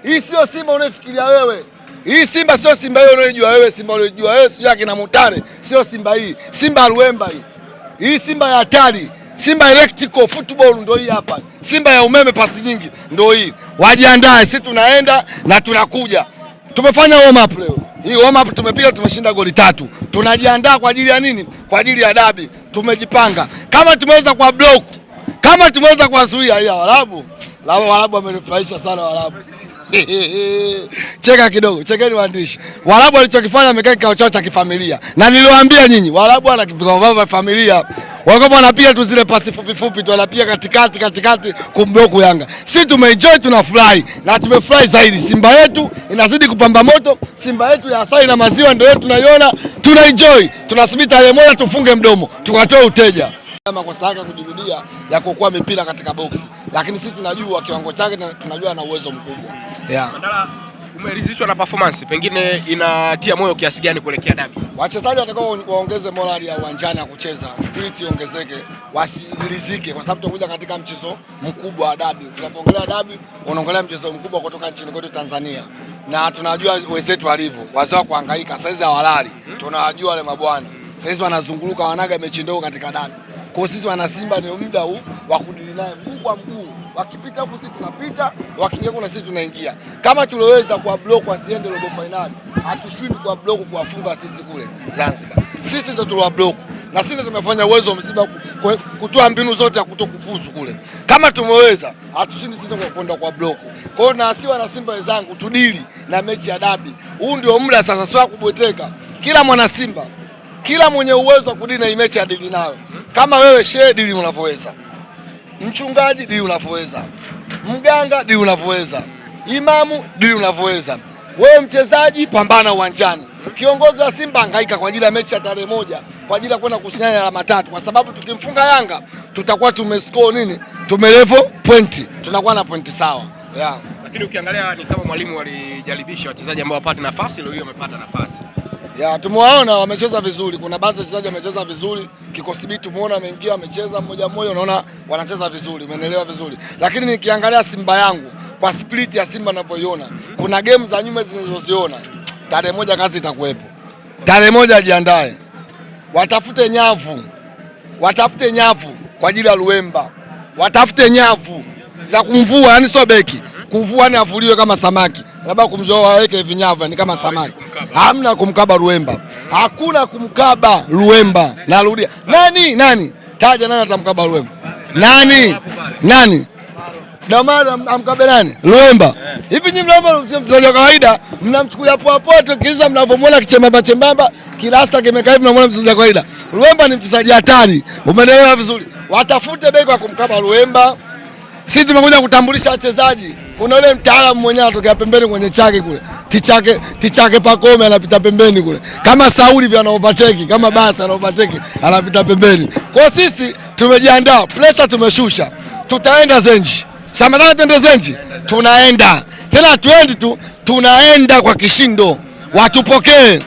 Hii sio Simba unayofikiria wewe. Hii Simba sio Simba hiyo unayojua wewe, Simba unayojua wewe sio akina Mutare, sio Simba hii. Simba Luemba hii. Hii Simba ya hatari. Simba electrical football ndio hii hapa. Simba ya umeme pasi nyingi ndio hii. Wajiandae, sisi tunaenda na tunakuja. Tumefanya warm up leo. Hii warm up tumepiga, tumeshinda goli 3. Tunajiandaa kwa ajili ya nini? Kwa ajili ya dabi. Tumejipanga. Kama tumeweza kwa block, kama tumeweza kuwazuia ya Waarabu. Waarabu wamenifurahisha sana Waarabu. Cheka kidogo, chekeni waandishi. Waarabu walichokifanya wamekaa kikao chao cha kifamilia. Na niliwaambia nyinyi, Waarabu wana kikao vya familia. Wakapo wanapiga tu zile pasi fupi fupi tu, wanapiga katikati kumbloku Yanga. Sisi tumeenjoy, tunafurahi na tumefurahi zaidi. Simba yetu inazidi kupamba moto, Simba yetu ya asali na maziwa ndio yetu tunaiona, tunaenjoy. Tunasubiri tarehe moja tufunge mdomo, tukatoe uteja. Kama kwa sasa kujirudia ya kukua mipira katika box. Lakini sisi tunajua kiwango chake na tunajua na uwezo mkubwa. Yeah. Mandala, umeridhishwa na performance? Pengine inatia moyo kiasi gani kuelekea dabi sasa? Wachezaji watakao waongeze morali ya uwanjani ya kucheza, spirit iongezeke, wasiridhike kwa sababu tunakuja katika mchezo mkubwa wa dabi. Tunapoongelea dabi, unaongelea mchezo mkubwa kutoka nchini kwetu Tanzania. Na tunajua wenzetu walivyo, wazao kuhangaika, saizi hawalali. Tunawajua wale mabwana. Saizi wanazunguluka wanaga mechi ndogo katika dabi. Kwa sisi wana Simba ni muda huu wa kudili naye mguu kwa mguu. Wakipita huko sisi tunapita, wakiingia kuna sisi tunaingia. Kama tuliweza kwa block wasiende robo finali, hatushindi kwa block kuwafunga sisi kule Zanzibar. Sisi ndio tuliwa block. Na sisi tumefanya uwezo msiba kutoa mbinu zote ya kutokufuzu kule. Kama tumeweza, hatushindi sisi kwa kwenda kwa block. Kwa hiyo na asiwa na Simba wenzangu tudili na mechi ya dabi. Huu ndio muda sasa, sio kubweteka. Kila mwana Simba, kila mwenye uwezo wa kudili na mechi ya dili nayo. Kama wewe shehe dili unavyoweza. Mchungaji dili unavyoweza. Mganga dili unavyoweza. Imamu dili unavyoweza. Wewe mchezaji pambana uwanjani. Kiongozi wa Simba hangaika kwa ajili ya mechi ya tarehe moja, kwa ajili ya kwenda kusinyana alama 3 kwa sababu tukimfunga Yanga tutakuwa tumescore nini? Tumelevel point. Tunakuwa na point sawa. Yeah. Lakini ukiangalia ni kama mwalimu alijaribisha wachezaji ambao wapate nafasi, leo hiyo wamepata nafasi. Ya tumewaona wamecheza vizuri. Kuna baadhi ya wachezaji wamecheza vizuri. Kikosi B tumeona wameingia wamecheza mmoja, unaona wanacheza vizuri, umeelewa vizuri. Lakini nikiangalia Simba yangu kwa split ya Simba ninapoiona, kuna game za nyuma zinazoziona. Tarehe moja kazi itakuwepo. Tarehe moja ajiandae. Watafute nyavu. Watafute nyavu kwa ajili ya Luemba. Watafute nyavu za kumvua, yani sio beki. Kuvua ni avuliwe kama samaki. Labda kumzoa waweke vinyavu ni kama samaki. Hamna kumkaba Luemba. Hakuna kumkaba Luemba. Narudia. Nani? Taja nani atamkaba Luemba? Nani? Damara amkabe nani? Luemba. Hivi nyinyi mnaomba mchezaji wa kawaida, mnamchukulia poa poa tu kisa mnavyomuona kichembamba, kilasta kimekaa hivi mnamuona mchezaji wa kawaida. Luemba ni mchezaji hatari. Umeelewa vizuri? Watafute beki wa kumkaba Luemba. Sisi tumekuja kutambulisha wachezaji. Kuna yule mtaalamu mwenyewe anatokea pembeni kwenye chake kule. Tichake Pakome anapita pembeni kule. Kama Sauli vya ana overtake, kama Basa ana overtake, anapita pembeni. Kwa sisi tumejiandaa, pressure tumeshusha. Tutaenda Zenji. Samadana twende Zenji. Tunaenda. Tena tuendi tu, tunaenda kwa kishindo. Watupokee.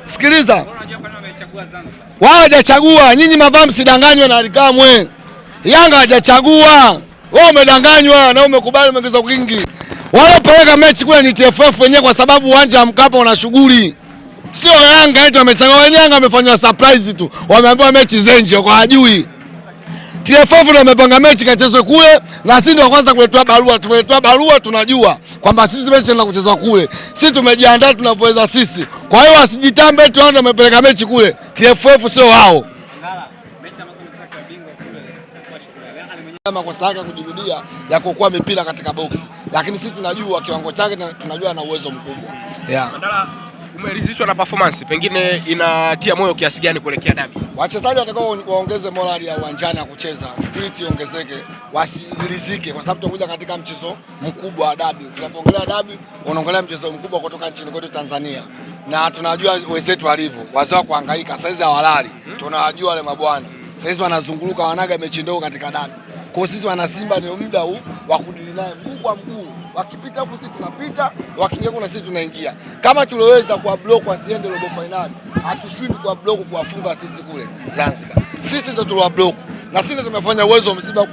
Sikiliza. Wao hajachagua, nyinyi mavaa msidanganywe na Alikamwe. Yanga hajachagua. Wewe umedanganywa na umekubali umeongeza kingi. Walopeleka mechi kule ni TFF wenyewe kwa sababu uwanja wa Mkapa una shughuli. Sio Yanga eti wamechagua, wenyewe Yanga wamefanywa surprise tu. Wameambiwa mechi Zenji kwa hajui. TFF ndio wamepanga mechi kachezwe kule na sisi ndio kwanza kuletwa barua. Tumeletwa barua tunajua kwamba sisi mechi na kuchezwa kule. Sisi tumejiandaa tunapoweza sisi. Kwa hiyo wasijitambe eti wao ndio wamepeleka mechi kule. TFF sio wao. Mechi ambazo msaka bingwa kule kwa shughuli. Kama kwa sasa kujirudia ya kukua mipira katika box. Lakini sisi tunajua kiwango chake na tunajua na uwezo mkubwa. Yeah. Mandala, umeridhishwa na performance? Pengine inatia moyo kiasi gani kuelekea dabi sasa? Wachezaji watakao waongeze morali ya uwanjani ya kucheza, spirit iongezeke, wasiridhike kwa sababu tunakuja katika mchezo mkubwa wa dabi. Tunapoongelea dabi, unaongelea mchezo mkubwa kutoka nchini kwetu Tanzania. Na tunajua wenzetu walivyo, wazao kuhangaika, saizi hawalali. Tunawajua wale mabwana. Saizi wanazunguluka wanaga mechi ndogo katika dabi. Kwa sisi wana Simba ni muda huu wa kudili naye mguu kwa mguu. Wakipita huko sisi tunapita, wakiingia kuna sisi tunaingia. Kama tuliweza kwa block wasiende robo finali, hatushindi kwa block kuwafunga sisi kule Zanzibar. Sisi ndio tuliwa block. na sisi tumefanya uwezo mzima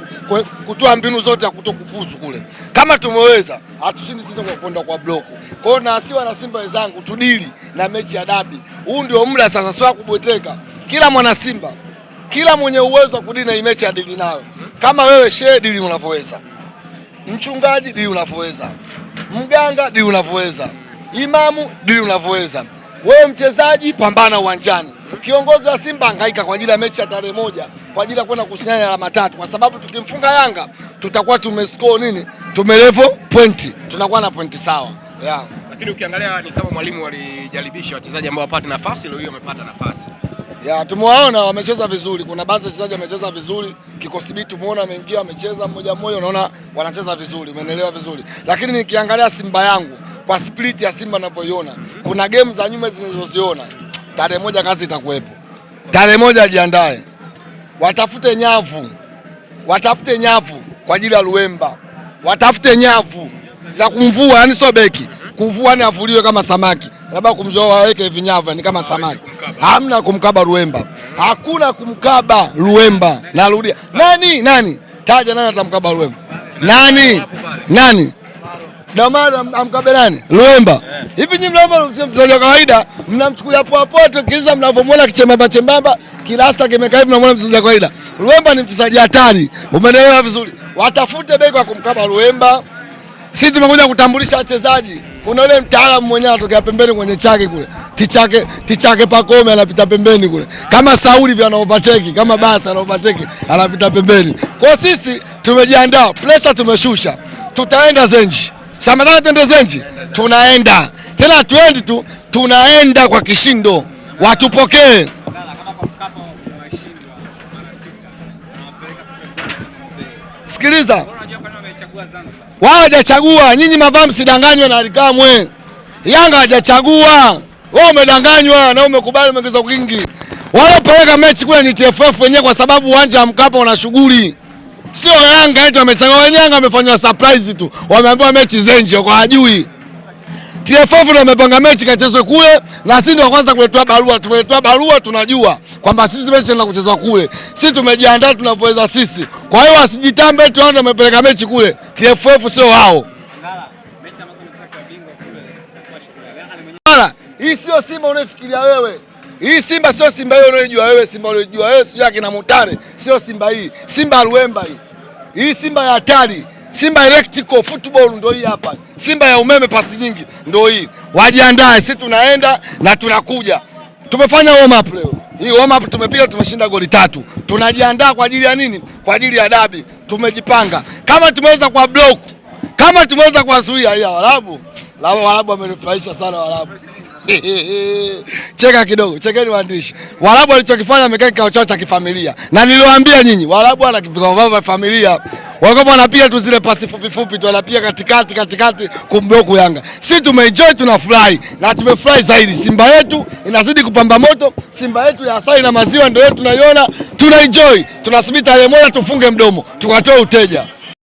kutoa mbinu zote ya kutokufuzu kule. Kama tumeweza, hatushindi sisi kwa kwenda kwa bloku. Kwa hiyo na asiwa na Simba wenzangu tudili na mechi ya dabi. Huu ndio muda sasa, sio kubweteka. Kila mwana Simba, kila mwenye uwezo wa kudili na hii mechi adili nayo. Kama wewe shehe, dili unavyoweza. Mchungaji, dili unavyoweza. Mganga, dili unavyoweza. Imamu, dili unavyoweza. Wewe mchezaji, pambana uwanjani. Kiongozi wa Simba hangaika kwa ajili ya mechi ya tarehe 1 kwa ajili ya kwenda kusinyana alama 3, kwa sababu tukimfunga Yanga tutakuwa tumescore nini? Tumelevel point. Tunakuwa na pointi sawa. Yeah. Lakini ukiangalia ni kama mwalimu alijaribisha wachezaji ambao wapate nafasi, leo hiyo wamepata nafasi. Yeah, tumewaona wamecheza vizuri. Kuna baadhi ya wachezaji wamecheza vizuri. Kikosi B tumeona ameingia amecheza mmoja, unaona wanacheza vizuri, umeelewa vizuri. Lakini nikiangalia Simba yangu kwa split ya Simba ninavyoiona, kuna game za nyuma zinazoziona. Tarehe 1 kazi itakuwepo. Tarehe 1 ajiandae. Watafute nyavu kwa ajili ya Luemba. Watafute nyavu za kumvua, yani sio beki. Kuvua ni avuliwe kama samaki. Labda kumzoa waweke vinyavu ni kama samaki. Hamna kumkaba Luemba. Hakuna kumkaba Luemba. Narudia. Nani? Taja nani atamkaba Luemba? Nani? Damara amkabe nani? Luemba. Hivi nyinyi mnaomba mchezaji wa kawaida, mnamchukulia poa poa kisha mnavyomuona kichembamba kilasta kimekaa hivi mnamuona mchezaji wa kawaida. Luemba ni mchezaji hatari. Umeelewa vizuri? Watafute beki wa kumkaba Luemba. Sisi tumekuja kutambulisha wachezaji. Kuna yule mtaalamu mwenyewe anatokea pembeni kwenye chake kule. Tichake Pakome anapita pembeni kule. Kama Sauli vya ana overtake, kama Basa ana overtake, anapita pembeni. Kwa sisi tumejiandaa, pressure tumeshusha. Tutaenda Zenji. Samadana twende Zenji. Tunaenda. Tena tuendi tu, tunaenda kwa kishindo. Watupokee. Sikiliza. Wao hajachagua, nyinyi mavamu msidanganywe na Alikamwe. Yanga hajachagua. Wewe umedanganywa na umekubali umeongeza kwingi. Walopeleka mechi kule ni TFF wenyewe kwa sababu uwanja wa Mkapa una shughuli. Sio Yanga eti wamechagua, wenyewe Yanga wamefanywa surprise tu. Wameambiwa mechi Zenji kwa hajui. TFF ndio wamepanga mechi kachezwe kule na sisi ndio kwanza kuletea barua. Tumeletea barua tunajua kwamba sisi mechi tunaenda kuchezwa kule. Sisi tumejiandaa tunapoweza sisi. Kwa hiyo wasijitambe tu wao wamepeleka mechi kule. TFF sio wao. Mechi ambazo msaka bingwa kule kwa shughuli. Hii sio Simba unayofikiria wewe. Hii Simba sio Simba hiyo unayojua wewe, Simba unayojua wewe sio akina Mutare, sio Simba hii. Simba Luemba hii. Hii Simba ya hatari. Simba electrical football ndio hii hapa. Simba ya umeme pasi nyingi ndio hii. Wajiandae, sisi tunaenda na tunakuja. Tumefanya warm up leo. Hii warm up tumepiga, tumeshinda goli 3. Tunajiandaa kwa ajili ya nini? Kwa ajili ya dabi. Tumejipanga. Kama tumeweza kwa block, kama tumeweza kuwazuia hii Waarabu. Waarabu wamenifurahisha sana Waarabu. Cheka kidogo, chekeni waandishi. Waarabu walichokifanya wamekaa kikao chao cha kifamilia. Na niliwaambia nyinyi, Waarabu wana vikao vya familia. Wakapo wanapiga tu zile pasi fupi tu, wanapiga katikati kumbloku Yanga. Sisi tumeenjoy, tunafurahi na tumefurahi zaidi. Simba yetu inazidi kupamba moto. Simba yetu ya asali na maziwa ndio yetu tunaiona, tunaenjoy. Tunasubiri tarehe 1 tufunge mdomo, tukatoe uteja.